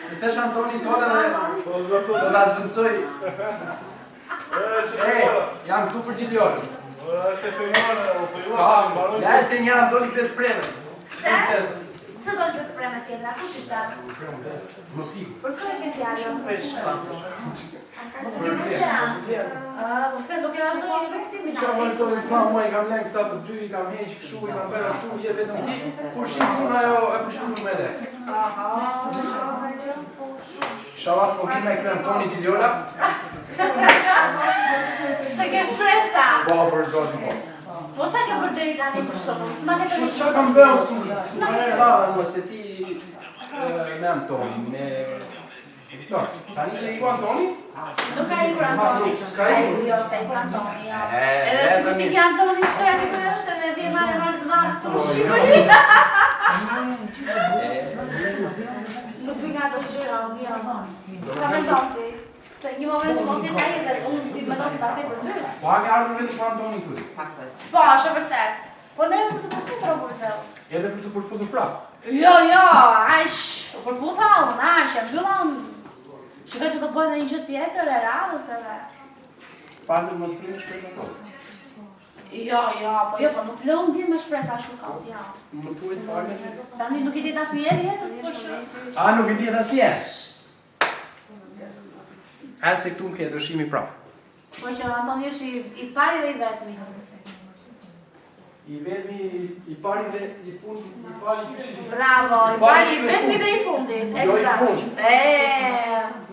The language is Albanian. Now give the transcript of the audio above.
Se sesh Antoni sot edhe do ta zvendçoj. Jam këtu për gjithë orën. Është e fejone, Ja, se një Antoni 5 preme. Se do të spreme tjetra, kush ishte? Më piku. Për kë e ke fjallën? Për shkak. Mos e ke vërtetë. Po pse do kena çdo një rrugtim Qa më të të tha, mua I kam lënë këta të dy, I kam heq shu, I kam bërë shu, je vetëm ti, fushim puna jo e përshkullur me dhe. Shavas po vim me këtë Antoni Gjiljola. Se ke shpresa. Po, për zotin po. Po qa ke për deri tani për shumë? S'ma ke të Qa kam bërë s'u përre rada mua se ti me Antoni, me... Do, tani që I ku Antoni? Nuk ka ikur Antoni. S'ka ikur? Jo, s'ka ikur Antoni, jo. Edhe si kur ti ki Antoni shkoja të kërë është edhe vje marrë zvanë të shikuri. Nuk për nga të gjëra, unë jo. Qa me ndonë ti? Se një moment që mos jetë a jetë, unë ti me do se ta te për ndys. Po a ke ardhur vetë ku Antoni këtu? Po, është e vërtet. Po ne për të përputur o burdel. Edhe për të përputur prapë. Jo, aish, o përputha unë, aish, e mbylla unë. Shikoj që do bëjnë një gjë tjetër e radhës edhe. Patër më strimi shpresa po. Jo, po nuk lë unë bje me shpresa shukat, ja. Më thurit fare. Tani nuk I ditë asnjëherë jetës për shumë. A, nuk I ditë asnjëherë? A se këtu më ke dëshimi prapë. Po që Antoni është I pari dhe I vetmi. I vetmi, I pari dhe I fundi, I pari... Bravo, I pari, I vetmi dhe I fundit. Jo I fundit.